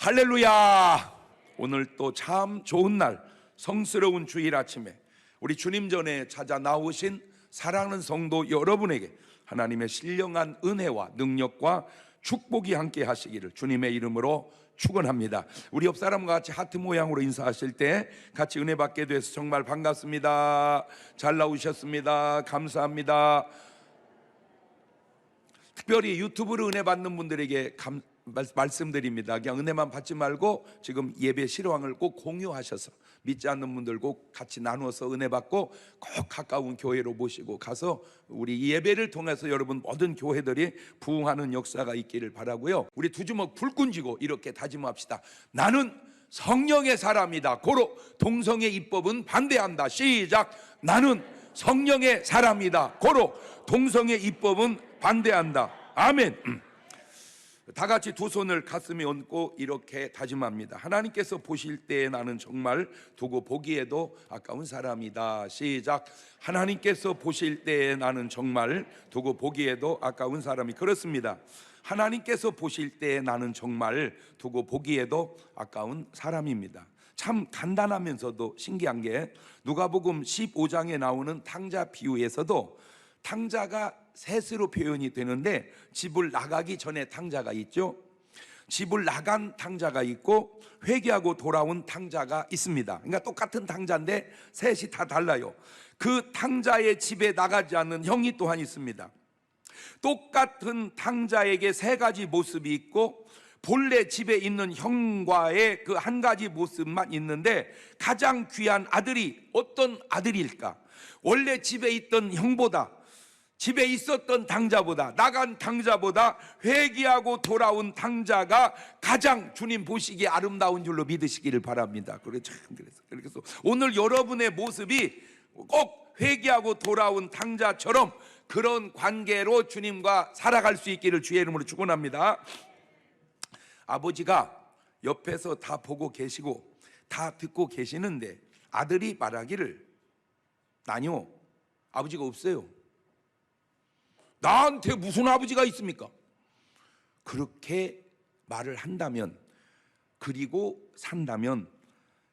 할렐루야. 오늘 또 참 좋은 날, 성스러운 주일 아침에 우리 주님 전에 찾아 나오신 사랑하는 성도 여러분에게 하나님의 신령한 은혜와 능력과 축복이 함께 하시기를 주님의 이름으로 축원합니다. 우리 옆 사람과 같이 하트 모양으로 인사하실 때 같이 은혜 받게 돼서 정말 반갑습니다. 잘 나오셨습니다. 감사합니다. 특별히 유튜브로 은혜 받는 분들에게 말씀드립니다. 그냥 은혜만 받지 말고 지금 예배 실황을 꼭 공유하셔서 믿지 않는 분들 꼭 같이 나누어서 은혜 받고 꼭 가까운 교회로 모시고 가서 우리 예배를 통해서 여러분 모든 교회들이 부흥하는 역사가 있기를 바라고요. 우리 두 주먹 불끈 쥐고 이렇게 다짐합시다. 나는 성령의 사람이다. 고로 동성애 입법은 반대한다. 시작. 나는 성령의 사람이다. 고로 동성애 입법은 반대한다. 아멘. 다 같이 두 손을 가슴에 얹고 이렇게 다짐합니다. 하나님께서 보실 때 나는 정말 두고 보기에도 아까운 사람이다. 시작. 하나님께서 보실 때 나는 정말 두고 보기에도 아까운 사람이. 그렇습니다. 하나님께서 보실 때 나는 정말 두고 보기에도 아까운 사람입니다. 참 간단하면서도 신기한 게 누가복음 15장에 나오는 탕자 비유에서도 탕자가 셋으로 표현이 되는데 집을 나가기 전에 탕자가 있죠. 집을 나간 탕자가 있고 회개하고 돌아온 탕자가 있습니다. 그러니까 똑같은 탕자인데 셋이 다 달라요. 그 탕자의 집에 나가지 않는 형이 또한 있습니다. 똑같은 탕자에게 세 가지 모습이 있고 본래 집에 있는 형과의 그 한 가지 모습만 있는데 가장 귀한 아들이 어떤 아들일까? 원래 집에 있던 형보다, 집에 있었던 탕자보다, 나간 탕자보다 회개하고 돌아온 탕자가 가장 주님 보시기에 아름다운 줄로 믿으시기를 바랍니다. 그래서 오늘 여러분의 모습이 꼭 회개하고 돌아온 탕자처럼 그런 관계로 주님과 살아갈 수 있기를 주의 이름으로 축원합니다. 아버지가 옆에서 다 보고 계시고 다 듣고 계시는데 아들이 말하기를, 아니요, 아버지가 없어요. 나한테 무슨 아버지가 있습니까? 그렇게 말을 한다면, 그리고 산다면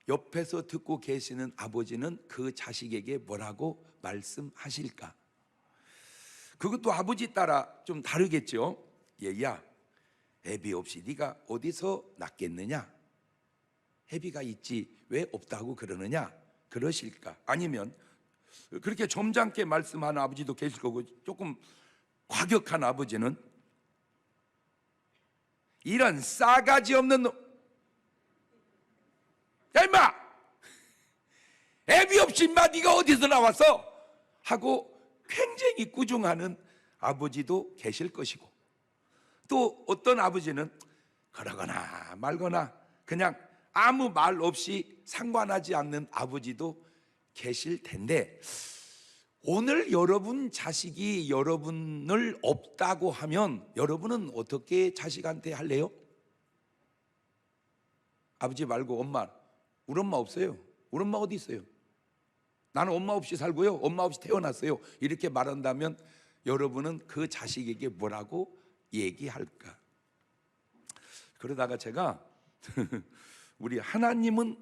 옆에서 듣고 계시는 아버지는 그 자식에게 뭐라고 말씀하실까? 그것도 아버지 따라 좀 다르겠죠. 얘야, 애비 없이 네가 어디서 낳겠느냐? 애비가 있지 왜 없다고 그러느냐? 그러실까? 아니면 그렇게 점잖게 말씀하는 아버지도 계실 거고, 조금 과격한 아버지는 이런 싸가지 없는 놈, 야 임마, 애비 없이 임마 네가 어디서 나왔어? 하고 굉장히 꾸중하는 아버지도 계실 것이고, 또 어떤 아버지는 그러거나 말거나 그냥 아무 말 없이 상관하지 않는 아버지도 계실 텐데, 오늘 여러분 자식이 여러분을 없다고 하면 여러분은 어떻게 자식한테 할래요? 아버지 말고 엄마, 우리 엄마 없어요. 우리 엄마 어디 있어요? 나는 엄마 없이 살고요, 엄마 없이 태어났어요. 이렇게 말한다면 여러분은 그 자식에게 뭐라고 얘기할까? 그러다가 제가 우리 하나님은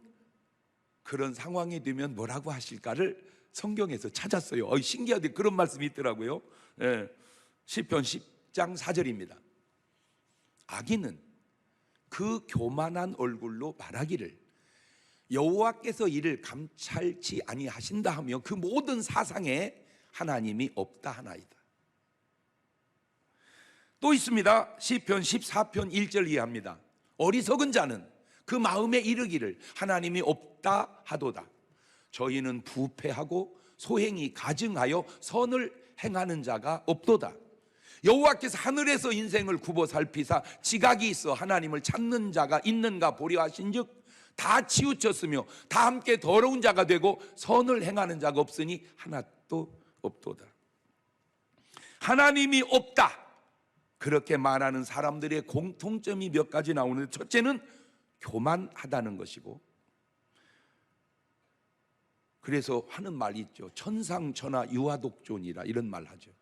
그런 상황이 되면 뭐라고 하실까를 성경에서 찾았어요. 신기하게 그런 말씀이 있더라고요. 시편 10장 4절입니다. 아기는 그 교만한 얼굴로 말하기를 여호와께서 이를 감찰치 아니하신다 하며 그 모든 사상에 하나님이 없다 하나이다. 또 있습니다. 시편 14편 1절 이해합니다. 어리석은 자는 그 마음에 이르기를 하나님이 없다 하도다. 저희는 부패하고 소행이 가증하여 선을 행하는 자가 없도다. 여호와께서 하늘에서 인생을 굽어 살피사 지각이 있어 하나님을 찾는 자가 있는가 보려 하신즉 다 치우쳤으며 다 함께 더러운 자가 되고 선을 행하는 자가 없으니 하나도 없도다. 하나님이 없다, 그렇게 말하는 사람들의 공통점이 몇 가지 나오는데, 첫째는 교만하다는 것이고, 그래서 하는 말이 있죠. 천상천하 유아독존이라 이런 말 하죠.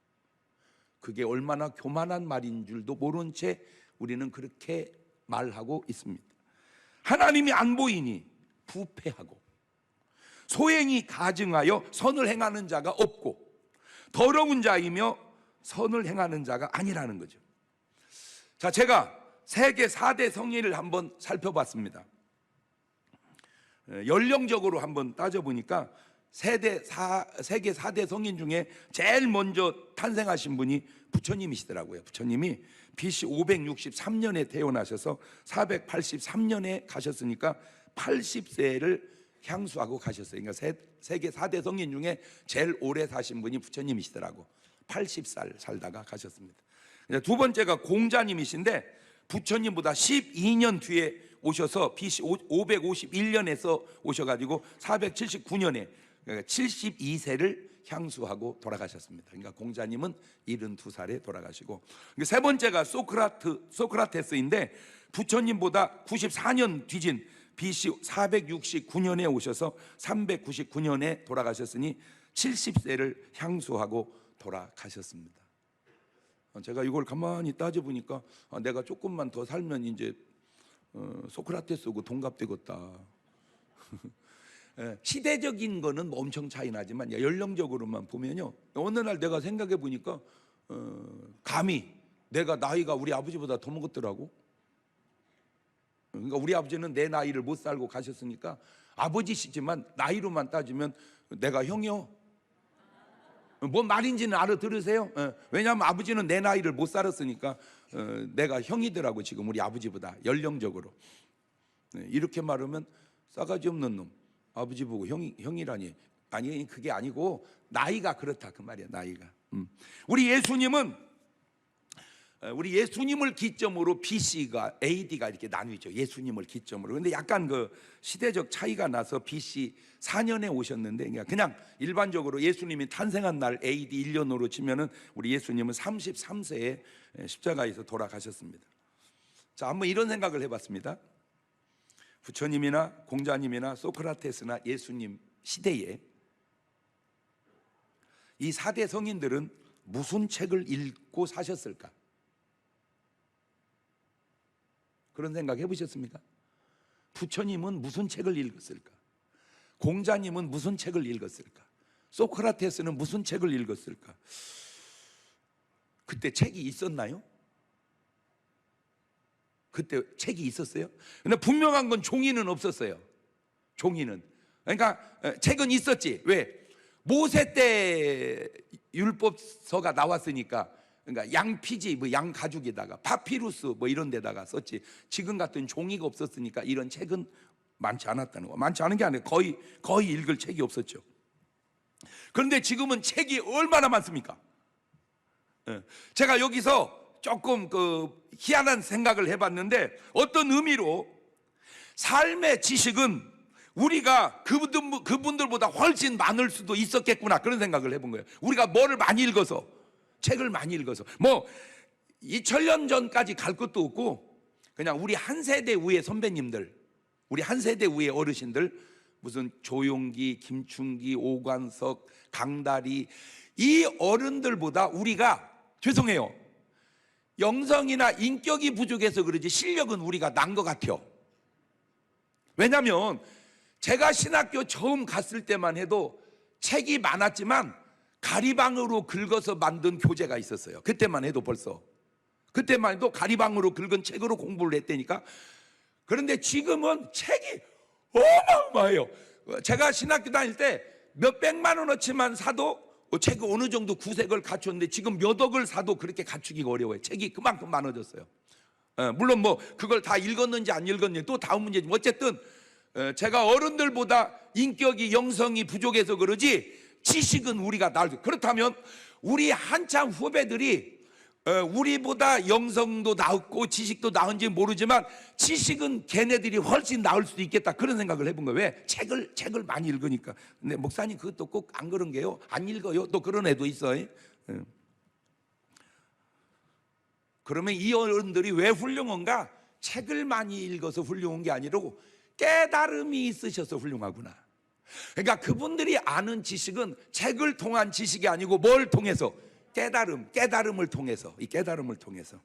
그게 얼마나 교만한 말인 줄도 모른 채 우리는 그렇게 말하고 있습니다. 하나님이 안 보이니 부패하고, 소행이 가증하여 선을 행하는 자가 없고, 더러운 자이며 선을 행하는 자가 아니라는 거죠. 자, 제가 세계 4대 성인을 한번 살펴봤습니다. 연령적으로 한번 따져보니까 세계 4대 성인 중에 제일 먼저 탄생하신 분이 부처님이시더라고요. 부처님이 BC 563년에 태어나셔서 483년에 가셨으니까 80세를 향수하고 가셨어요. 그러니까 세계 4대 성인 중에 제일 오래 사신 분이 부처님이시더라고. 80살 살다가 가셨습니다. 두 번째가 공자님이신데 부처님보다 12년 뒤에 오셔서 BC 551년에서 오셔가지고 479년에 72세를 향수하고 돌아가셨습니다. 그러니까 공자님은 72살에 돌아가시고, 세 번째가 소크라테스인데 부처님보다 94년 뒤진 BC 469년에 오셔서 399년에 돌아가셨으니 70세를 향수하고 돌아가셨습니다. 제가 이걸 가만히 따져보니까 내가 조금만 더 살면 이제 소크라테스하고 동갑되겠다. 시대적인 거는 엄청 차이 나지만 연령적으로만 보면요, 어느 날 내가 생각해 보니까 감히 내가 나이가 우리 아버지보다 더 먹었더라고. 그러니까 우리 아버지는 내 나이를 못 살고 가셨으니까 아버지시지만 나이로만 따지면 내가 형이요. 뭔 말인지는 알아들으세요? 왜냐하면 아버지는 내 나이를 못 살았으니까 내가 형이더라고, 지금 우리 아버지보다 연령적으로. 이렇게 말하면 싸가지 없는 놈, 아버지 보고 형이라니. 아니, 그게 아니고 나이가 그렇다 그 말이야, 나이가. 우리 예수님을 기점으로 BC가 AD가 이렇게 나뉘죠. 예수님을 기점으로. 근데 약간 그 시대적 차이가 나서 BC 4년에 오셨는데, 그냥 일반적으로 예수님이 탄생한 날 AD 1년으로 치면은 우리 예수님은 33세에 십자가에서 돌아가셨습니다. 자, 한번 이런 생각을 해봤습니다. 부처님이나 공자님이나 소크라테스나 예수님 시대에 이 4대 성인들은 무슨 책을 읽고 사셨을까? 그런 생각 해보셨습니까? 부처님은 무슨 책을 읽었을까? 공자님은 무슨 책을 읽었을까? 소크라테스는 무슨 책을 읽었을까? 그때 책이 있었나요? 그때 책이 있었어요? 근데 분명한 건 종이는 없었어요. 종이는. 그러니까 책은 있었지. 왜? 모세 때 율법서가 나왔으니까, 그러니까 양피지, 뭐 양 가죽에다가 파피루스 뭐 이런 데다가 썼지. 지금 같은 종이가 없었으니까 이런 책은 많지 않았다는 거. 많지 않은 게 아니라 거의 읽을 책이 없었죠. 그런데 지금은 책이 얼마나 많습니까? 제가 여기서 조금 희한한 생각을 해봤는데, 어떤 의미로 삶의 지식은 우리가 그분들보다 훨씬 많을 수도 있었겠구나, 그런 생각을 해본 거예요. 우리가 뭐를 많이 읽어서, 책을 많이 읽어서, 뭐 2000년 전까지 갈 것도 없고 그냥 우리 한 세대 위의 선배님들, 우리 한 세대 위의 어르신들, 무슨 조용기, 김충기, 오관석, 강다리, 이 어른들보다 우리가, 죄송해요, 영성이나 인격이 부족해서 그러지 실력은 우리가 난 것 같아요. 왜냐하면 제가 신학교 처음 갔을 때만 해도 책이 많았지만 가리방으로 긁어서 만든 교재가 있었어요. 그때만 해도 그때만 해도 가리방으로 긁은 책으로 공부를 했다니까. 그런데 지금은 책이 어마어마해요. 제가 신학교 다닐 때 몇백만 원어치만 사도 책이 어느 정도 구색을 갖췄는데 지금 몇 억을 사도 그렇게 갖추기가 어려워요. 책이 그만큼 많아졌어요. 물론 뭐 그걸 다 읽었는지 안 읽었는지 또 다음 문제지만, 어쨌든 제가 어른들보다 인격이, 영성이 부족해서 그러지 지식은 우리가 그렇다면 우리 한참 후배들이 우리보다 영성도 나았고 지식도 나은지 모르지만 지식은 걔네들이 훨씬 나을 수도 있겠다, 그런 생각을 해본 거예요. 왜? 책을 많이 읽으니까. 근데 목사님 그것도 꼭 안 그런 게요, 안 읽어요, 또 그런 애도 있어요. 그러면 이 어른들이 왜 훌륭한가? 책을 많이 읽어서 훌륭한 게 아니고 깨달음이 있으셔서 훌륭하구나. 그러니까 그분들이 아는 지식은 책을 통한 지식이 아니고 뭘 통해서? 깨달음을 통해서, 이 깨달음을 통해서.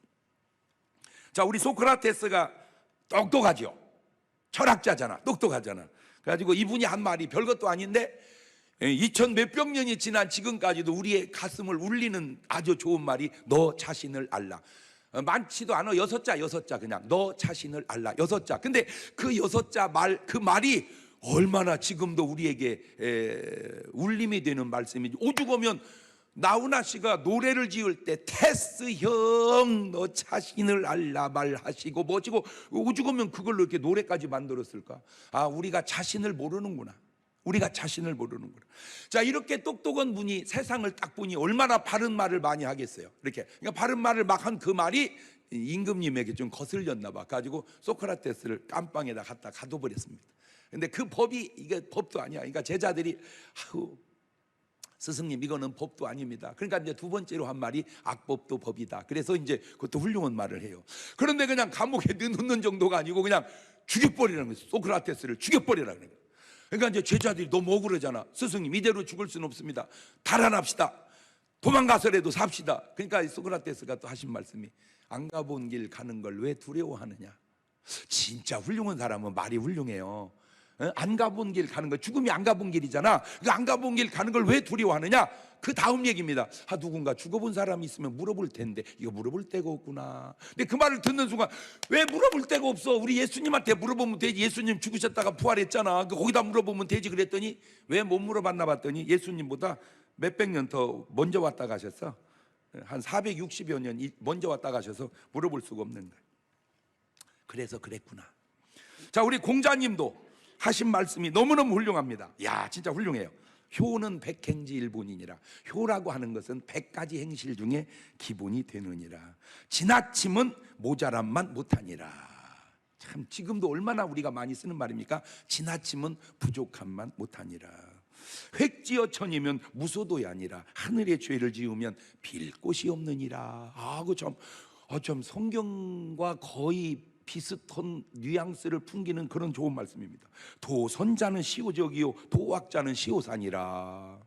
자, 우리 소크라테스가 똑똑하죠. 철학자잖아, 똑똑하잖아. 그래가지고 이분이 한 말이 별것도 아닌데 2000 몇백 년이 지난 지금까지도 우리의 가슴을 울리는 아주 좋은 말이 너 자신을 알라. 많지도 않아. 6자 그냥 너 자신을 알라. 6자. 근데 그 6자 말, 그 말이 얼마나 지금도 우리에게 울림이 되는 말씀이지. 오죽하면 나훈아 씨가 노래를 지을 때 테스 형 너 자신을 알라 말하시고 뭐지고 오죽하면 그걸로 이렇게 노래까지 만들었을까? 아, 우리가 자신을 모르는구나. 우리가 자신을 모르는구나. 자, 이렇게 똑똑한 분이 세상을 딱 보니 얼마나 바른 말을 많이 하겠어요. 이렇게 그러니까 바른 말을 막 한 그 말이 임금님에게 좀 거슬렸나 봐. 가지고 소크라테스를 깜빵에다 갖다 가둬버렸습니다. 근데 그 법이 이게 법도 아니야. 그러니까 제자들이 아우 스승님 이거는 법도 아닙니다. 그러니까 이제 두 번째로 한 말이 악법도 법이다. 그래서 이제 그것도 훌륭한 말을 해요. 그런데 그냥 감옥에 넣는 정도가 아니고 그냥 죽여버리라는 거예요. 소크라테스를 죽여버리라는 거예요. 그러니까 이제 제자들이 너무 억울하잖아. 스승님 이대로 죽을 수는 없습니다. 달아납시다. 도망가서라도 삽시다. 그러니까 소크라테스가 또 하신 말씀이 안 가본 길 가는 걸 왜 두려워하느냐. 진짜 훌륭한 사람은 말이 훌륭해요. 안 가본 길 가는 거, 죽음이 안 가본 길이잖아. 그 안 가본 길 가는 걸 왜 두려워하느냐. 그 다음 얘기입니다. 아, 누군가 죽어본 사람이 있으면 물어볼 텐데 이거 물어볼 데가 없구나. 근데 그 말을 듣는 순간 왜 물어볼 데가 없어? 우리 예수님한테 물어보면 되지. 예수님 죽으셨다가 부활했잖아. 거기다 물어보면 되지. 그랬더니 왜 못 물어봤나 봤더니 예수님보다 몇백 년 더 먼저 왔다 가셨어. 한 460여 년 먼저 왔다 가셔서 물어볼 수가 없는 거예요. 그래서 그랬구나. 자, 우리 공자님도 하신 말씀이 너무너무 훌륭합니다. 야, 진짜 훌륭해요. 효는 백행지 일본이니라. 효라고 하는 것은 100가지 행실 중에 기본이 되느니라. 지나침은 모자람만 못하니라. 참 지금도 얼마나 우리가 많이 쓰는 말입니까? 지나침은 부족함만 못하니라. 획지어 천이면 무소도이 아니라 하늘의 죄를 지으면 빌 곳이 없느니라. 아, 그 참 성경과 거의 비슷한 뉘앙스를 풍기는 그런 좋은 말씀입니다. 도선자는 시오적이요 도학자는 시오산이라.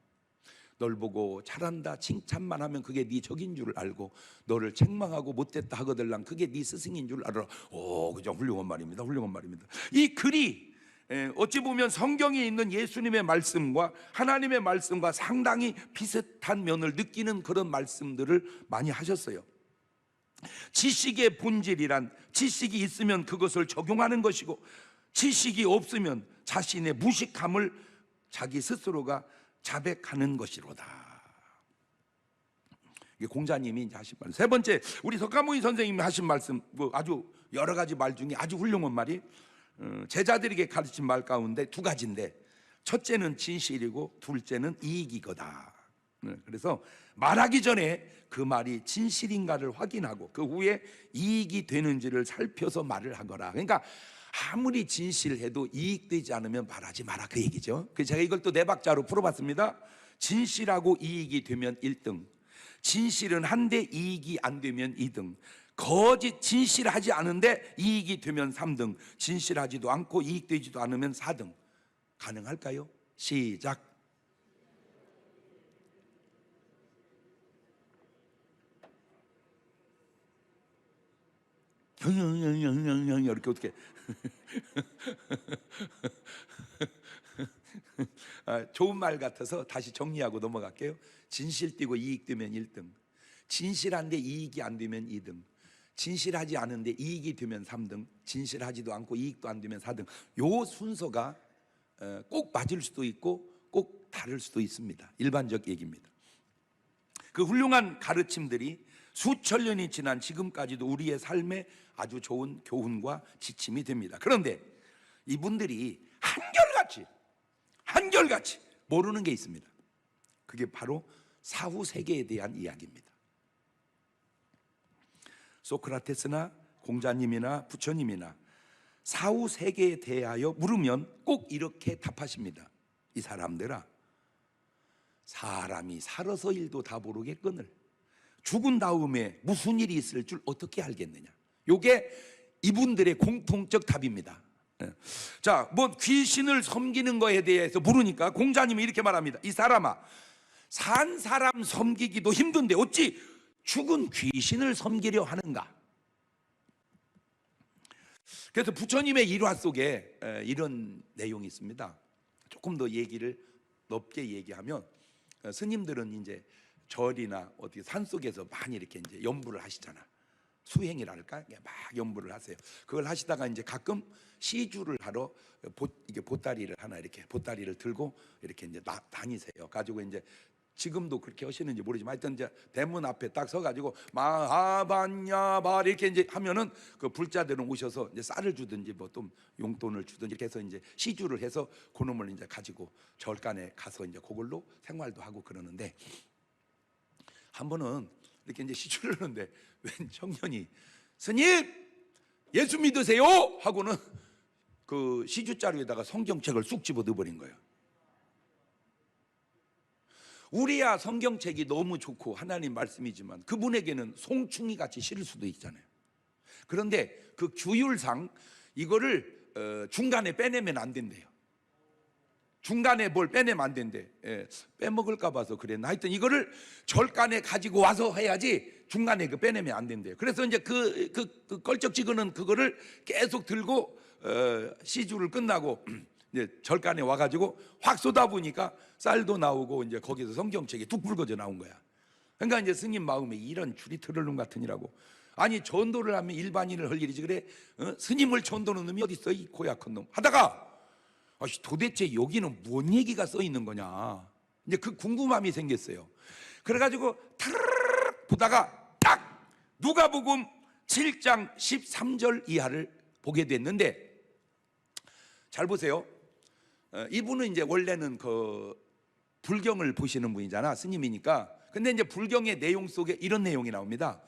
널 보고 잘한다 칭찬만 하면 그게 네 적인 줄 알고 너를 책망하고 못됐다 하거들랑 그게 네 스승인 줄 알아. 오, 그죠. 훌륭한 말입니다. 훌륭한 말입니다. 이 글이 어찌 보면 성경에 있는 예수님의 말씀과 하나님의 말씀과 상당히 비슷한 면을 느끼는 그런 말씀들을 많이 하셨어요. 지식의 본질이란 지식이 있으면 그것을 적용하는 것이고 지식이 없으면 자신의 무식함을 자기 스스로가 자백하는 것이로다. 이게 공자님이 이제 하신 말씀. 세 번째, 우리 석가모니 선생님이 하신 말씀, 아주 여러 가지 말 중에 아주 훌륭한 말이 제자들에게 가르친 말 가운데 두 가지인데 첫째는 진실이고 둘째는 이익이거다. 그래서 말하기 전에 그 말이 진실인가를 확인하고 그 후에 이익이 되는지를 살펴서 말을 하거라. 그러니까 아무리 진실해도 이익되지 않으면 말하지 마라, 그 얘기죠. 그래서 제가 이걸 또 네 박자로 풀어봤습니다. 진실하고 이익이 되면 1등, 진실은 한데 이익이 안 되면 2등, 거짓 진실하지 않은데 이익이 되면 3등, 진실하지도 않고 이익되지도 않으면 4등. 가능할까요? 시작. 이렇게 어떻게 좋은 말 같아서 다시 정리하고 넘어갈게요. 진실 띄고 이익 되면 1등, 진실한데 이익이 안 되면 2등, 진실하지 않은데 이익이 되면 3등, 진실하지도 않고 이익도 안 되면 4등. 요 순서가 꼭 맞을 수도 있고 꼭 다를 수도 있습니다. 일반적 얘기입니다. 그 훌륭한 가르침들이 수천 년이 지난 지금까지도 우리의 삶에 아주 좋은 교훈과 지침이 됩니다. 그런데 이분들이 한결같이 모르는 게 있습니다. 그게 바로 사후 세계에 대한 이야기입니다. 소크라테스나 공자님이나 부처님이나 사후 세계에 대하여 물으면 꼭 이렇게 답하십니다. 이 사람들아, 사람이 살아서 일도 다 모르겠거늘 죽은 다음에 무슨 일이 있을 줄 어떻게 알겠느냐. 요게 이분들의 공통적 답입니다. 자, 뭐 귀신을 섬기는 거에 대해서 물으니까 공자님이 이렇게 말합니다. 이 사람아, 산 사람 섬기기도 힘든데 어찌 죽은 귀신을 섬기려 하는가. 그래서 부처님의 일화 속에 이런 내용이 있습니다. 조금 더 얘기를 넓게 얘기하면, 스님들은 이제 절이나 어디 산 속에서 많이 이렇게 이제 연부를 하시잖아. 수행이랄까, 막 연부를 하세요. 그걸 하시다가 이제 가끔 시주를 하러 이게 보따리를 하나 이렇게 보따리를 들고 이렇게 이제 다니세요. 가지고 이제 지금도 그렇게 하시는지 모르지만 하여튼 이제 대문 앞에 딱 서가지고 마하반야바 이렇게 이제 하면은 그 불자들은 오셔서 이제 쌀을 주든지 뭐 또 용돈을 주든지 이렇게 해서 이제 시주를 해서 그놈을 이제 가지고 절간에 가서 이제 그걸로 생활도 하고 그러는데, 한 번은 이렇게 이제 시주를 하는데 웬 청년이 스님 예수 믿으세요 하고는 그 시주자루에다가 성경책을 쑥 집어 넣어버린 거예요. 우리야 성경책이 너무 좋고 하나님 말씀이지만 그분에게는 송충이 같이 싫을 수도 있잖아요. 그런데 그 규율상 이거를 중간에 빼내면 안 된대요. 중간에 뭘 빼내면 안 된대. 빼먹을까 봐서 그랬나. 하여튼 이거를 절간에 가지고 와서 해야지 중간에 그 빼내면 안 된대요. 그래서 이제 그 껄쩍지근은 그거를 계속 들고 시주를 끝나고 이제 절간에 와가지고 확 쏟아부으니까 쌀도 나오고 이제 거기서 성경책이 뚝 붉어져 나온 거야. 그러니까 이제 스님 마음에 이런 줄이 트를름 같으니라고. 아니 전도를 하면 일반인을 할 일이지 그래 스님을 전도는 놈이 어디 있어 이 고약한 놈 하다가 도대체 여기는 뭔 얘기가 써 있는 거냐 이제 그 궁금함이 생겼어요. 그래가지고 타르르르 보다가 딱 누가복음 7장 13절 이하를 보게 됐는데, 잘 보세요. 이분은 이제 원래는 그 불경을 보시는 분이잖아, 스님이니까. 근데 이제 불경의 내용 속에 이런 내용이 나옵니다.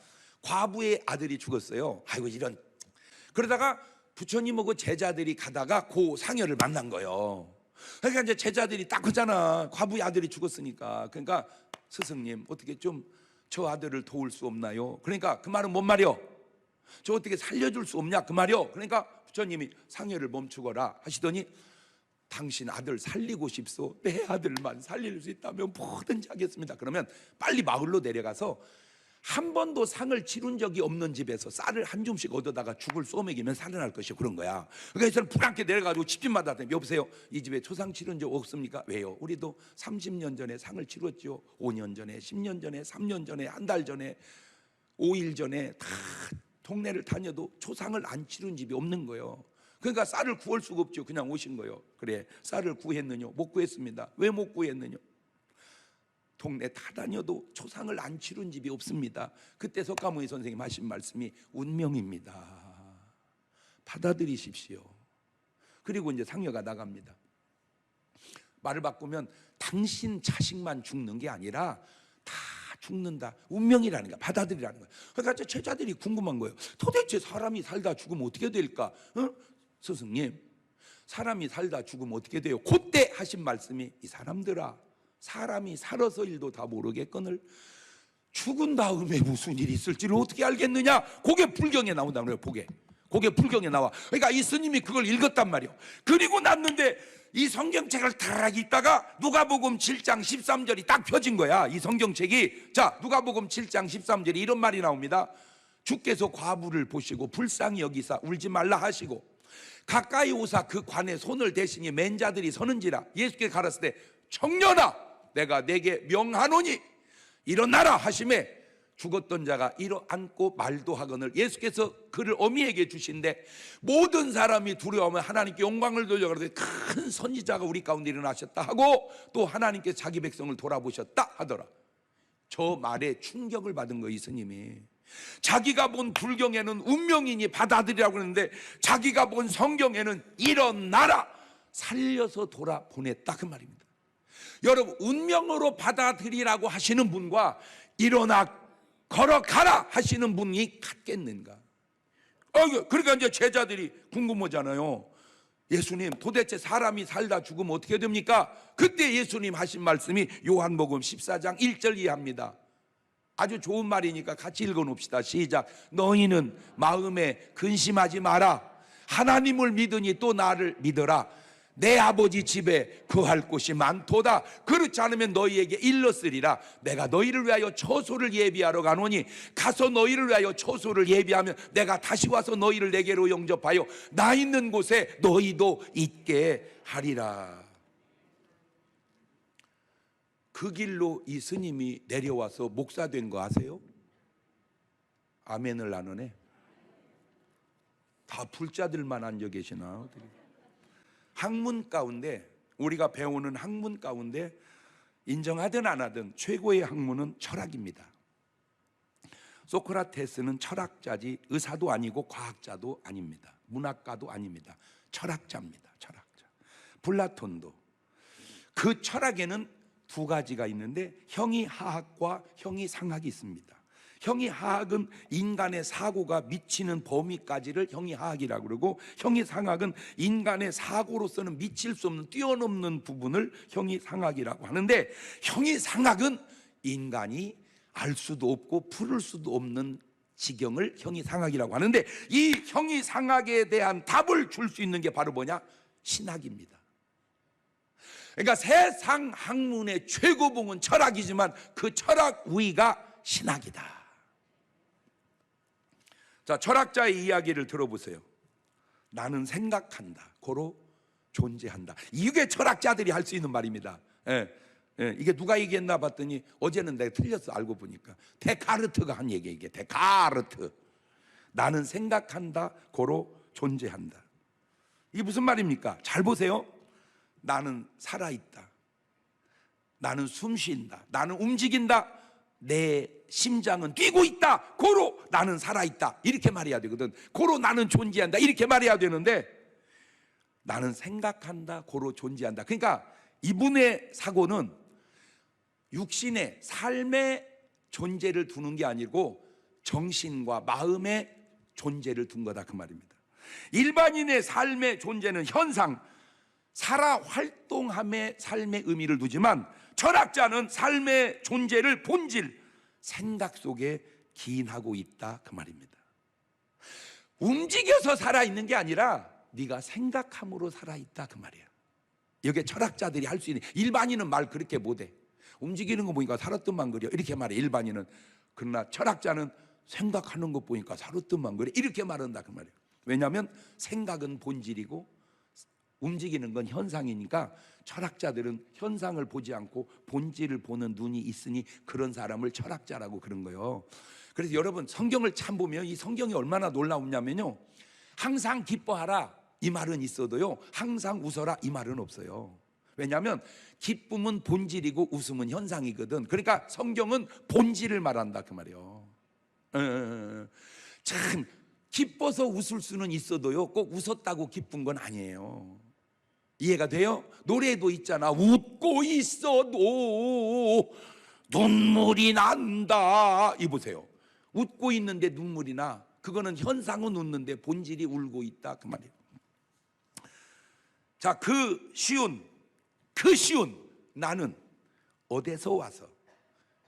과부의 아들이 죽었어요. 아이고 이런. 그러다가 부처님하고 제자들이 가다가 그 상여를 만난 거예요. 그러니까 이제 제자들이 딱 그잖아. 과부의 아들이 죽었으니까. 그러니까 스승님 어떻게 좀 저 아들을 도울 수 없나요? 그러니까 그 말은 뭔 말이요? 저 어떻게 살려줄 수 없냐 그 말이요. 그러니까 부처님이 상여를 멈추거라 하시더니 당신 아들 살리고 싶소? 내 아들만 살릴 수 있다면 뭐든지 하겠습니다. 그러면 빨리 마을로 내려가서 한 번도 상을 치룬 적이 없는 집에서 쌀을 한 줌씩 얻어다가 죽을 쏘먹이면 살아날 것이요 그런 거야. 그러니까 저는 불안게 내려가지고 집집마다 여보세요 이 집에 초상 치룬 적 없습니까? 왜요? 우리도 30년 전에 상을 치렀죠. 5년 전에 10년 전에 3년 전에 한 달 전에 5일 전에 다 동네를 다녀도 초상을 안 치룬 집이 없는 거예요. 그러니까 쌀을 구할 수가 없죠. 그냥 오신 거예요. 그래 쌀을 구했느냐? 못 구했습니다. 왜 못 구했느냐? 동네 다 다녀도 초상을 안 치룬 집이 없습니다. 그때 석가모니 선생님 하신 말씀이 운명입니다. 받아들이십시오. 그리고 이제 상여가 나갑니다. 말을 바꾸면 당신 자식만 죽는 게 아니라 다 죽는다. 운명이라는 거야. 받아들이라는 거야. 그러니까 제자들이 궁금한 거예요. 도대체 사람이 살다 죽으면 어떻게 될까? 스승님 사람이 살다 죽으면 어떻게 돼요? 그때 하신 말씀이 이 사람들아 사람이 살아서 일도 다 모르겠거늘 죽은 다음에 무슨 일이 있을지를 어떻게 알겠느냐. 그게 불경에 나온다는 거예요. 그게 불경에 나와. 그러니까 이 스님이 그걸 읽었단 말이에요. 그리고 났는데 이 성경책을 타락 읽다가 누가복음 7장 13절이 딱 펴진 거야. 이 성경책이. 자 누가복음 7장 13절이 이런 말이 나옵니다. 주께서 과부를 보시고 불쌍히 여기사 울지 말라 하시고 가까이 오사 그 관에 손을 대시니 맨 자들이 서는지라 예수께 가라사대 때 청년아 내가 내게 명하노니 일어나라 하심에 죽었던 자가 일어앉고 말도 하거늘 예수께서 그를 어미에게 주신데 모든 사람이 두려워하면 하나님께 영광을 돌려 그러되 큰 선지자가 우리 가운데 일어나셨다 하고 또 하나님께서 자기 백성을 돌아보셨다 하더라. 저 말에 충격을 받은 거예요. 이 스님이 자기가 본 불경에는 운명이니 받아들이라고 그러는데 자기가 본 성경에는 일어나라 살려서 돌아보냈다 그 말입니다. 여러분 운명으로 받아들이라고 하시는 분과 일어나 걸어가라 하시는 분이 같겠는가? 그러니까 이제 제자들이 궁금하잖아요. 예수님 도대체 사람이 살다 죽으면 어떻게 됩니까? 그때 예수님 하신 말씀이 요한복음 14장 1절 이하입니다. 아주 좋은 말이니까 같이 읽어놓읍시다. 시작. 너희는 마음에 근심하지 마라. 하나님을 믿으니 또 나를 믿어라. 내 아버지 집에 거할 곳이 많도다. 그렇지 않으면 너희에게 일렀으리라. 내가 너희를 위하여 처소를 예비하러 가노니 가서 너희를 위하여 처소를 예비하면 내가 다시 와서 너희를 내게로 영접하여 나 있는 곳에 너희도 있게 하리라. 그 길로 이 스님이 내려와서 목사 된 거 아세요? 아멘을 안 하네. 다 불자들만 앉아 계시나? 어떻게? 학문 가운데, 우리가 배우는 학문 가운데 인정하든 안 하든 최고의 학문은 철학입니다. 소크라테스는 철학자지 의사도 아니고 과학자도 아닙니다. 문학가도 아닙니다. 철학자입니다. 철학자. 플라톤도. 그 철학에는 두 가지가 있는데 형이하학과 형이상학이 있습니다. 형이하학은 인간의 사고가 미치는 범위까지를 형이하학이라고 그러고, 형이상학은 인간의 사고로서는 미칠 수 없는 뛰어넘는 부분을 형이상학이라고 하는데, 형이상학은 인간이 알 수도 없고 풀을 수도 없는 지경을 형이상학이라고 하는데, 이 형이상학에 대한 답을 줄 수 있는 게 바로 뭐냐? 신학입니다. 그러니까 세상 학문의 최고봉은 철학이지만 그 철학 위가 신학이다. 자, 철학자의 이야기를 들어보세요. 나는 생각한다. 고로 존재한다. 이게 철학자들이 할 수 있는 말입니다. 이게 누가 얘기했나 봤더니 어제는 내가 틀렸어. 알고 보니까 데카르트가 한 얘기. 이게 데카르트. 나는 생각한다. 고로 존재한다. 이게 무슨 말입니까? 잘 보세요. 나는 살아있다. 나는 숨쉰다. 나는 움직인다. 내 심장은 뛰고 있다. 고로 나는 살아있다. 이렇게 말해야 되거든. 고로 나는 존재한다. 이렇게 말해야 되는데, 나는 생각한다. 고로 존재한다. 그러니까 이분의 사고는 육신의 삶의 존재를 두는 게 아니고 정신과 마음의 존재를 둔 거다, 그 말입니다. 일반인의 삶의 존재는 현상, 살아 활동함의 삶의 의미를 두지만, 철학자는 삶의 존재를 본질, 생각 속에 기인하고 있다, 그 말입니다. 움직여서 살아있는 게 아니라 네가 생각함으로 살아있다, 그 말이야. 이게 철학자들이 할 수 있는. 일반인은 말 그렇게 못해. 움직이는 거 보니까 살았던만 그려, 이렇게 말해, 일반인은. 그러나 철학자는 생각하는 거 보니까 살았던만 그래, 이렇게 말한다, 그 말이야. 왜냐하면 생각은 본질이고 움직이는 건 현상이니까, 철학자들은 현상을 보지 않고 본질을 보는 눈이 있으니 그런 사람을 철학자라고 그런 거예요. 그래서 여러분, 성경을 참 보면 이 성경이 얼마나 놀라우냐면요, 항상 기뻐하라 이 말은 있어도요, 항상 웃어라 이 말은 없어요. 왜냐하면 기쁨은 본질이고 웃음은 현상이거든. 그러니까 성경은 본질을 말한다, 그 말이에요. 참 기뻐서 웃을 수는 있어도요, 꼭 웃었다고 기쁜 건 아니에요. 이해가 돼요? 노래도 있잖아. 웃고 있어도 눈물이 난다. 이 보세요. 웃고 있는데 눈물이 나. 그거는 현상은 웃는데 본질이 울고 있다, 그 말이에요. 자, 그 쉬운 나는 어디서 와서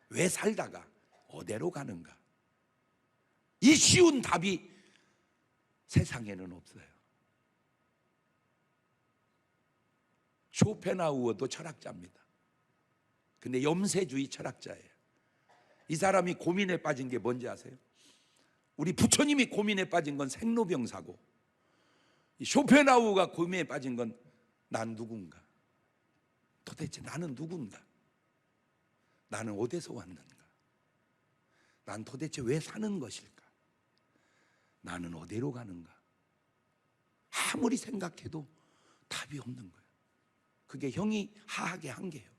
왜 살다가 어디로 가는가, 이 쉬운 답이 세상에는 없어요. 쇼펜하우어도 철학자입니다. 근데 염세주의 철학자예요. 이 사람이 고민에 빠진 게 뭔지 아세요? 우리 부처님이 고민에 빠진 건 생로병사고, 이 쇼펜하우어가 고민에 빠진 건 난 누군가, 도대체 나는 누군가, 나는 어디서 왔는가, 난 도대체 왜 사는 것일까, 나는 어디로 가는가. 아무리 생각해도 답이 없는 거예요. 그게 형이 하학의 한계예요.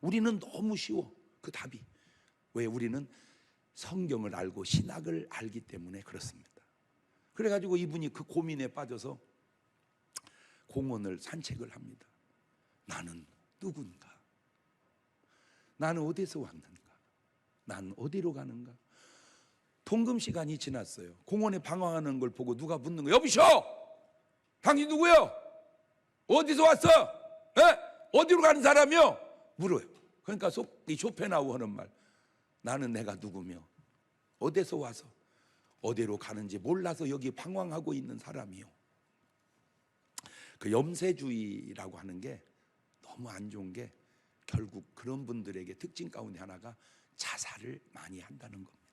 우리는 너무 쉬워, 그 답이. 왜? 우리는 성경을 알고 신학을 알기 때문에 그렇습니다. 그래가지고 이분이 그 고민에 빠져서 공원을 산책을 합니다. 나는 누군가, 나는 어디서 왔는가, 난 어디로 가는가. 통금 시간이 지났어요. 공원에 방황하는 걸 보고 누가 묻는 거예요. 여보시오, 당신 누구요? 어디서 왔어? 어디로 가는 사람이요? 물어요. 그러니까 이 쇼펜하우어 하는 말, 나는 내가 누구며 어디서 와서 어디로 가는지 몰라서 여기 방황하고 있는 사람이요. 그 염세주의라고 하는 게 너무 안 좋은 게 결국 그런 분들에게 특징 가운데 하나가 자살을 많이 한다는 겁니다.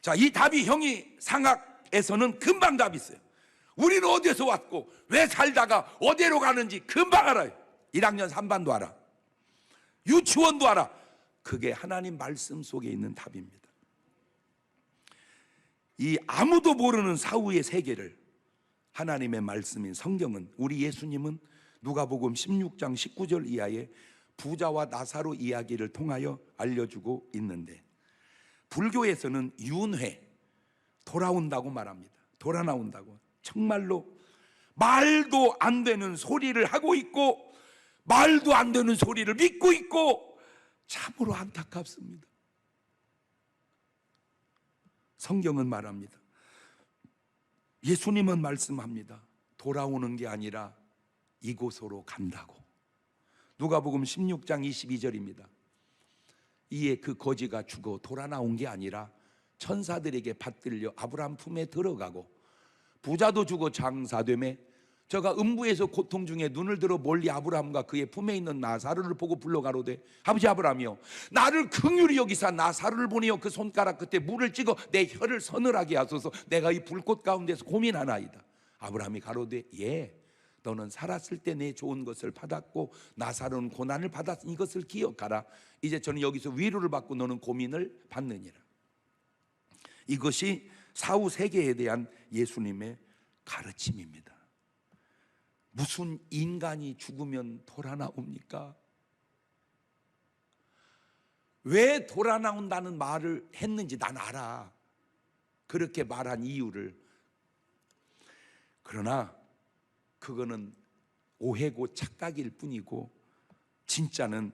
자, 이 답이 형이 상학에서는 금방 답이 있어요. 우리는 어디에서 왔고 왜 살다가 어디로 가는지 금방 알아요. 1학년 3반도 알아. 유치원도 알아. 그게 하나님 말씀 속에 있는 답입니다. 이 아무도 모르는 사후의 세계를 하나님의 말씀인 성경은, 우리 예수님은 누가복음 16장 19절 이하의 부자와 나사로 이야기를 통하여 알려주고 있는데, 불교에서는 윤회, 돌아온다고 말합니다. 돌아 나온다고. 정말로 말도 안 되는 소리를 하고 있고 말도 안 되는 소리를 믿고 있고 참으로 안타깝습니다. 성경은 말합니다. 예수님은 말씀합니다. 돌아오는 게 아니라 이곳으로 간다고. 누가복음 16장 22절입니다. 이에 그 거지가 죽어 돌아 나온 게 아니라 천사들에게 받들려 아브라함 품에 들어가고, 부자도 죽어 장사되매 저가 음부에서 고통 중에 눈을 들어 멀리 아브라함과 그의 품에 있는 나사로를 보고 불러가로되, 아버지 아브라함이여, 나를 긍휼히 여기사 나사로를 보내어 그 손가락 끝에 물을 찍어 내 혀를 서늘하게 하소서. 내가 이 불꽃 가운데서 고민하나이다. 아브라함이 가로되, 예, 너는 살았을 때 내 좋은 것을 받았고 나사로는 고난을 받았으니 이것을 기억하라. 이제 저는 여기서 위로를 받고 너는 고민을 받느니라. 이것이 사후 세계에 대한 예수님의 가르침입니다. 무슨 인간이 죽으면 돌아 나옵니까? 왜 돌아 나온다는 말을 했는지 난 알아. 그렇게 말한 이유를. 그러나 그거는 오해고 착각일 뿐이고, 진짜는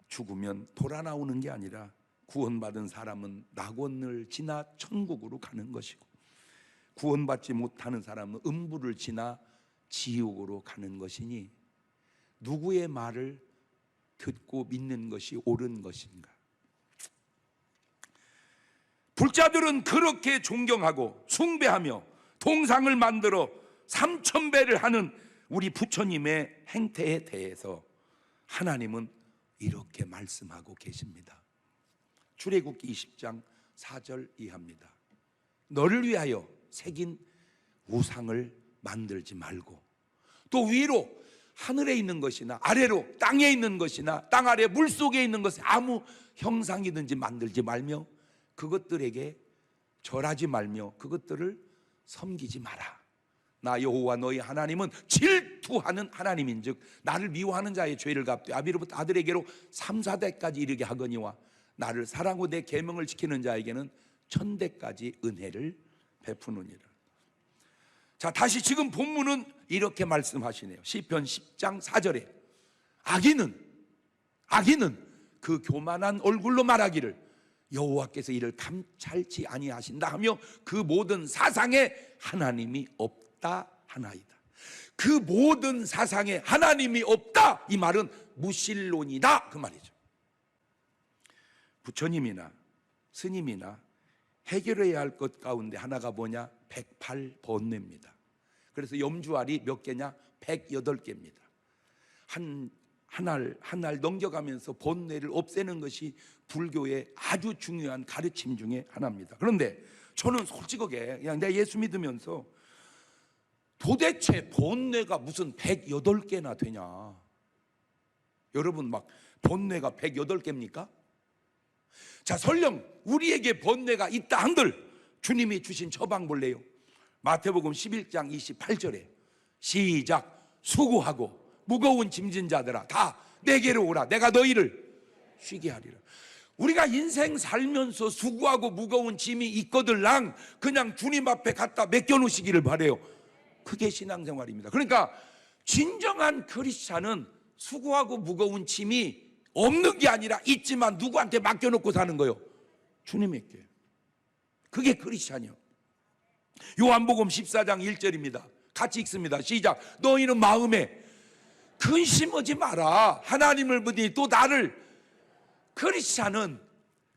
죽으면 돌아 나오는 게 아니라 구원받은 사람은 낙원을 지나 천국으로 가는 것이고, 구원받지 못하는 사람은 음부를 지나 지옥으로 가는 것이니 누구의 말을 듣고 믿는 것이 옳은 것인가? 불자들은 그렇게 존경하고 숭배하며 동상을 만들어 3000배를 하는 우리 부처님의 행태에 대해서 하나님은 이렇게 말씀하고 계십니다. 출애굽기 20장 4절 이하입니다. 너를 위하여 새긴 우상을 만들지 말고, 또 위로 하늘에 있는 것이나 아래로 땅에 있는 것이나 땅 아래 물속에 있는 것이 아무 형상이든지 만들지 말며 그것들에게 절하지 말며 그것들을 섬기지 마라. 나 여호와 너희 하나님은 질투하는 하나님인즉 나를 미워하는 자의 죄를 갚되 아비로부터 아들에게로 3, 4대까지 이르게 하거니와 나를 사랑하고 내 계명을 지키는 자에게는 1000대까지 은혜를 베푸느니라. 자, 다시 지금 본문은 이렇게 말씀하시네요. 시편 10장 4절에 악인은 그 교만한 얼굴로 말하기를 여호와께서 이를 감찰치 아니하신다 하며 그 모든 사상에 하나님이 없다 하나이다. 그 모든 사상에 하나님이 없다, 이 말은 무신론이다, 그 말이죠. 부처님이나 스님이나 해결해야 할 것 가운데 하나가 뭐냐? 108번뇌입니다. 그래서 염주알이 몇 개냐? 108개입니다. 한 날 넘겨가면서 번뇌를 없애는 것이 불교의 아주 중요한 가르침 중에 하나입니다. 그런데 저는 솔직하게 그냥 내 예수 믿으면서 도대체 번뇌가 무슨 108개나 되냐? 여러분 막 번뇌가 108개입니까? 자, 설령 우리에게 번뇌가 있다 한들 주님이 주신 처방 볼래요? 마태복음 11장 28절에 시작, 수고하고 무거운 짐진 자들아 다 내게로 오라 내가 너희를 쉬게 하리라. 우리가 인생 살면서 수고하고 무거운 짐이 있거들랑 그냥 주님 앞에 갖다 맡겨놓으시기를 바래요. 그게 신앙생활입니다. 그러니까 진정한 크리스찬은 수고하고 무거운 짐이 없는 게 아니라 있지만 누구한테 맡겨놓고 사는 거예요? 주님에게. 그게 크리스찬이요. 요한복음 14장 1절입니다. 같이 읽습니다. 시작. 너희는 마음에 근심하지 마라. 하나님을 믿으니 또 나를. 크리스찬은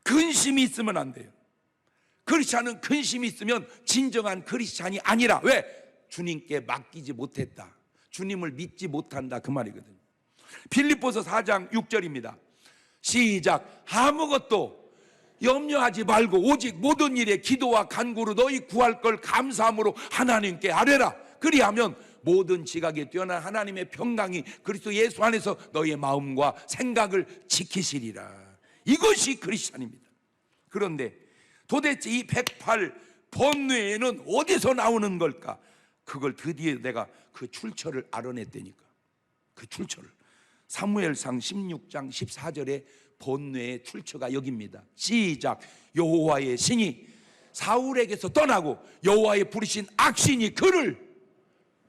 근심이 있으면 안 돼요. 크리스찬은 근심이 있으면 진정한 크리스찬이 아니라, 왜? 주님께 맡기지 못했다, 주님을 믿지 못한다, 그 말이거든요. 빌립보서 4장 6절입니다 시작. 아무것도 염려하지 말고 오직 모든 일에 기도와 간구로 너희 구할 걸 감사함으로 하나님께 아뢰라. 그리하면 모든 지각에 뛰어난 하나님의 평강이 그리스도 예수 안에서 너희의 마음과 생각을 지키시리라. 이것이 크리스찬입니다. 그런데 도대체 이 108 번뇌에는 어디서 나오는 걸까? 그걸 드디어 내가 그 출처를 알아냈다니까. 그 출처를 사무엘상 16장 14절에 번뇌의 출처가 여기입니다. 시작. 여호와의 신이 사울에게서 떠나고 여호와의 부르신 악신이 그를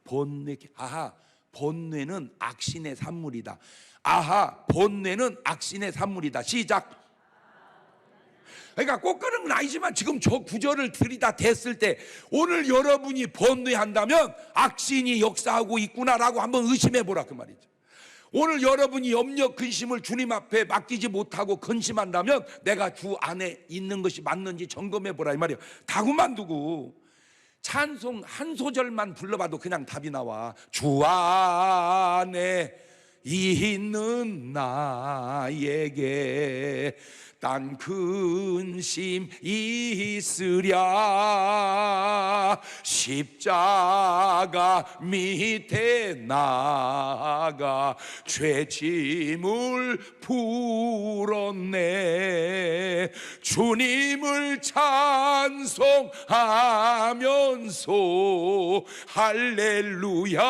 번뇌게. 아하, 번뇌는 악신의 산물이다. 아하, 번뇌는 악신의 산물이다. 시작. 그러니까 꼭 그런 건 아니지만 지금 저 구절을 들이다 댔을 때 오늘 여러분이 번뇌한다면 악신이 역사하고 있구나라고 한번 의심해 보라, 그 말이죠. 오늘 여러분이 염려 근심을 주님 앞에 맡기지 못하고 근심한다면 내가 주 안에 있는 것이 맞는지 점검해 보라, 이 말이에요. 다 그만두고 찬송 한 소절만 불러봐도 그냥 답이 나와. 주 안에 있는 나에게 딴 근심 있으랴. 십자가 밑에 나가 죄짐을 풀었네. 주님을 찬송하면서 할렐루야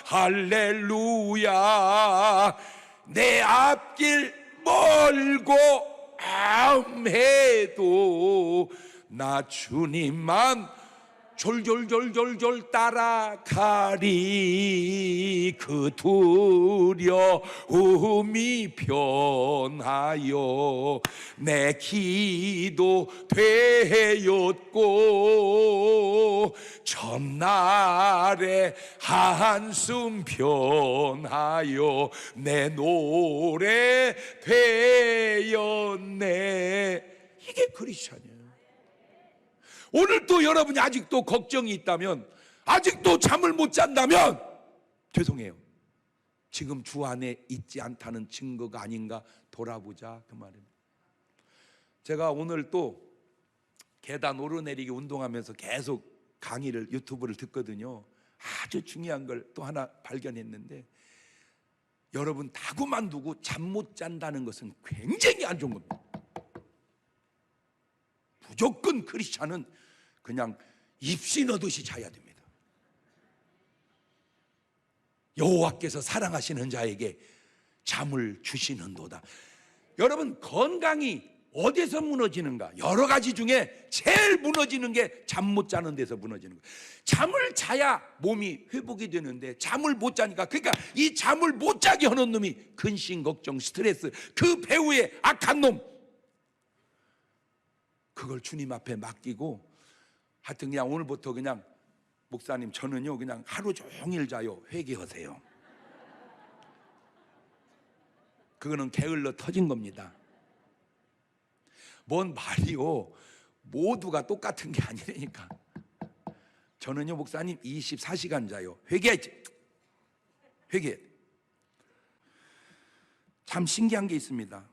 할렐루야. 내 앞길 멀고 암해도 나 주님만 졸졸졸졸졸 따라가리. 그 두려움이 변하여 내 기도 되었고 전날에 한숨 변하여 내 노래 되었네. 이게 크리스찬이에요. 오늘 또 여러분이 아직도 걱정이 있다면, 아직도 잠을 못 잔다면 죄송해요, 지금 주 안에 있지 않다는 증거가 아닌가 돌아보자, 그 말입니다. 제가 오늘 또 계단 오르내리기 운동하면서 계속 강의를, 유튜브를 듣거든요. 아주 중요한 걸 또 하나 발견했는데, 여러분 다 그만두고 잠 못 잔다는 것은 굉장히 안 좋은 겁니다. 무조건 크리스찬은 그냥 입신 얻듯이 자야 됩니다. 여호와께서 사랑하시는 자에게 잠을 주시는도다. 여러분, 건강이 어디서 무너지는가? 여러 가지 중에 제일 무너지는 게 잠 못 자는 데서 무너지는 거예요. 잠을 자야 몸이 회복이 되는데 잠을 못 자니까, 그러니까 이 잠을 못 자게 하는 놈이 근심, 걱정, 스트레스, 그 배후의 악한 놈, 그걸 주님 앞에 맡기고, 하여튼 그냥 오늘부터 그냥 목사님 저는요 그냥 하루 종일 자요, 회개하세요. 그거는 게을러 터진 겁니다. 뭔 말이요, 모두가 똑같은 게 아니라니까. 저는요 목사님 24시간 자요, 회개하지, 회개. 참 신기한 게 있습니다.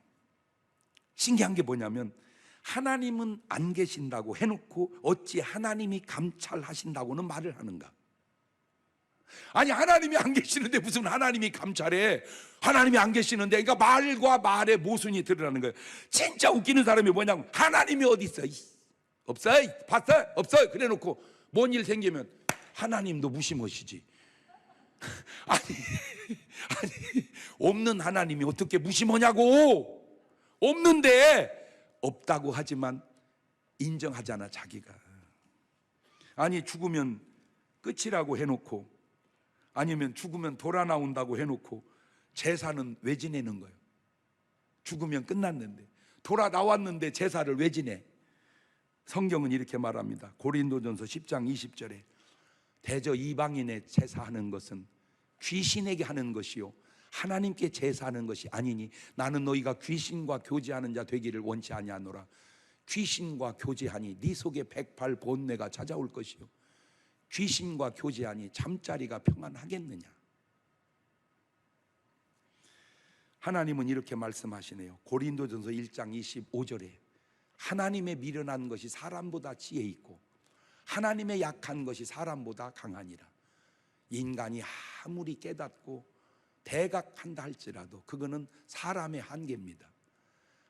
신기한 게 뭐냐면, 하나님은 안 계신다고 해놓고 어찌 하나님이 감찰하신다고는 말을 하는가? 아니, 하나님이 안 계시는데 무슨 하나님이 감찰해? 하나님이 안 계시는데, 그러니까 말과 말의 모순이 드러나는 거예요. 진짜 웃기는 사람이 뭐냐면, 하나님이 어디 있어? 없어? 봤어? 없어? 그래 놓고 뭔 일 생기면 하나님도 무시무시지. 아니 없는 하나님이 어떻게 무시무냐고. 없는데 없다고 하지만 인정하잖아, 자기가. 아니, 죽으면 끝이라고 해놓고, 아니면 죽으면 돌아 나온다고 해놓고 제사는 왜 지내는 거예요? 죽으면 끝났는데, 돌아 나왔는데 제사를 왜 지내? 성경은 이렇게 말합니다. 고린도전서 10장 20절에 대저 이방인의 제사하는 것은 귀신에게 하는 것이요 하나님께 제사하는 것이 아니니 나는 너희가 귀신과 교제하는 자 되기를 원치 아니하노라. 귀신과 교제하니 네 속에 108 본뇌가 찾아올 것이요 귀신과 교제하니 잠자리가 평안하겠느냐. 하나님은 이렇게 말씀하시네요. 고린도전서 1장 25절에 하나님의 미련한 것이 사람보다 지혜 있고 하나님의 약한 것이 사람보다 강하니라. 인간이 아무리 깨닫고 대각한다 할지라도 그거는 사람의 한계입니다.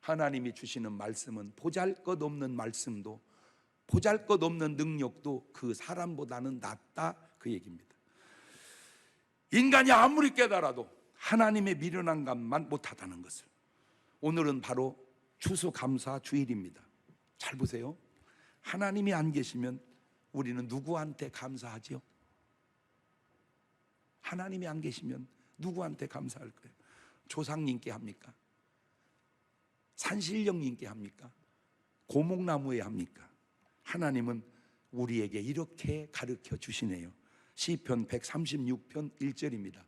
하나님이 주시는 말씀은 보잘것없는 말씀도 보잘것없는 능력도 그 사람보다는 낫다, 그 얘기입니다. 인간이 아무리 깨달아도 하나님의 미련한 감만 못하다는 것을. 오늘은 바로 추수감사 주일입니다. 잘 보세요. 하나님이 안 계시면 우리는 누구한테 감사하지요? 하나님이 안 계시면 누구한테 감사할 거예요? 조상님께 합니까? 산신령님께 합니까? 고목나무에 합니까? 하나님은 우리에게 이렇게 가르쳐 주시네요. 시편 136편 1절입니다.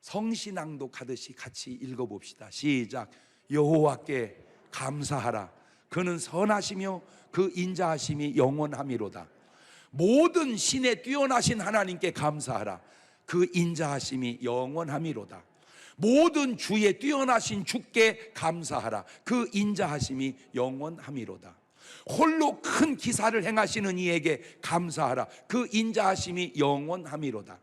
성신낭독하듯이 같이 읽어봅시다. 시작. 여호와께 감사하라. 그는 선하시며 그 인자하심이 영원함이로다. 모든 신에 뛰어나신 하나님께 감사하라. 그 인자하심이 영원함이로다. 모든 주에 뛰어나신 주께 감사하라. 그 인자하심이 영원함이로다. 홀로 큰 기사를 행하시는 이에게 감사하라. 그 인자하심이 영원함이로다.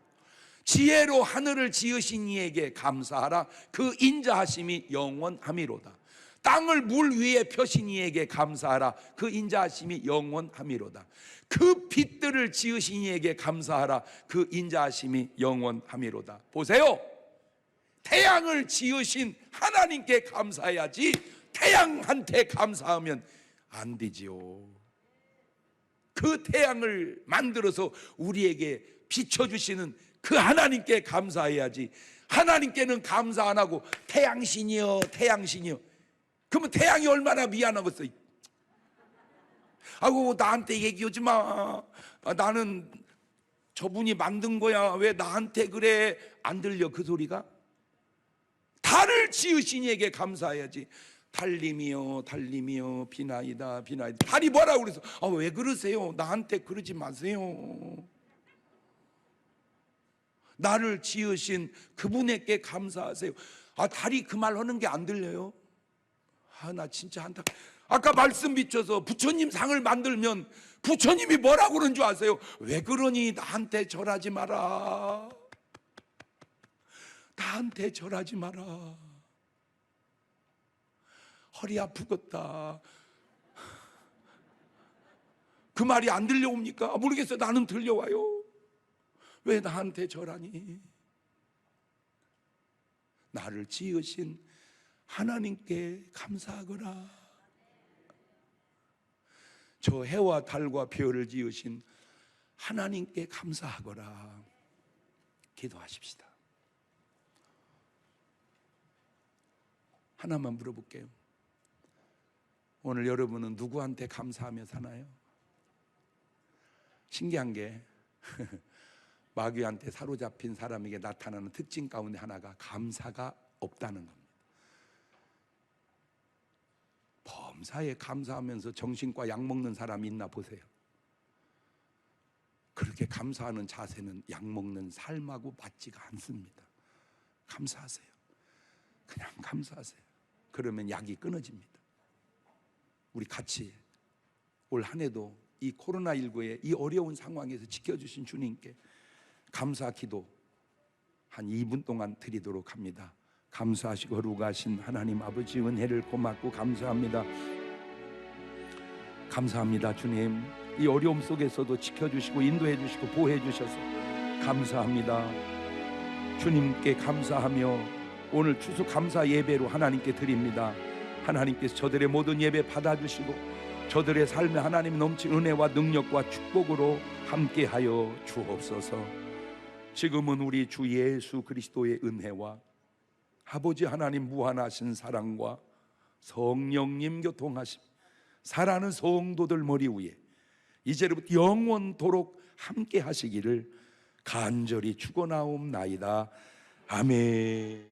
지혜로 하늘을 지으신 이에게 감사하라. 그 인자하심이 영원함이로다. 땅을 물 위에 펴신 이에게 감사하라. 그 인자하심이 영원함이로다. 그 빛들을 지으신 이에게 감사하라. 그 인자하심이 영원함이로다. 보세요. 태양을 지으신 하나님께 감사해야지 태양한테 감사하면 안 되지요. 그 태양을 만들어서 우리에게 비춰주시는 그 하나님께 감사해야지. 하나님께는 감사 안 하고 태양신이여 태양신이여. 그러면 태양이 얼마나 미안하겠어. 아이고 나한테 얘기하지 마. 나는 저분이 만든 거야. 왜 나한테 그래. 안 들려 그 소리가? 달을 지으신 이에게 감사해야지. 달님이여 달님이여 비나이다 비나이다. 달이 뭐라고 그래서 왜 그러세요? 나한테 그러지 마세요. 나를 지으신 그분에게 감사하세요. 달이 그 말 하는 게 안 들려요? 나 진짜 한다. 아까 말씀 비춰서 부처님 상을 만들면 부처님이 뭐라고 그런 줄 아세요? 왜 그러니 나한테 절하지 마라. 나한테 절하지 마라. 허리 아프겠다. 그 말이 안 들려옵니까? 모르겠어요. 나는 들려와요. 왜 나한테 절하니? 나를 지으신 하나님께 감사하거라. 저 해와 달과 별을 지으신 하나님께 감사하거라. 기도하십시다. 하나만 물어볼게요. 오늘 여러분은 누구한테 감사하며 사나요? 신기한 게 마귀한테 사로잡힌 사람에게 나타나는 특징 가운데 하나가 감사가 없다는 겁니다. 범사에 감사하면서 정신과 약 먹는 사람이 있나 보세요. 그렇게 감사하는 자세는 약 먹는 삶하고 맞지가 않습니다. 감사하세요. 그냥 감사하세요. 그러면 약이 끊어집니다. 우리 같이 올 한 해도 이 코로나19의 이 어려운 상황에서 지켜주신 주님께 감사 기도 한 2분 동안 드리도록 합니다. 감사하시고 거룩하신 하나님 아버지, 은혜를 고맙고 감사합니다. 감사합니다. 주님, 이 어려움 속에서도 지켜주시고 인도해 주시고 보호해 주셔서 감사합니다. 주님께 감사하며 오늘 추수감사 예배로 하나님께 드립니다. 하나님께서 저들의 모든 예배 받아주시고 저들의 삶에 하나님 넘친 은혜와 능력과 축복으로 함께하여 주옵소서. 지금은 우리 주 예수 그리스도의 은혜와 아버지 하나님 무한하신 사랑과 성령님 교통하심, 사랑하는 성도들 머리 위에 이제부터 영원토록 함께 하시기를 간절히 축원하옵나이다. 아멘.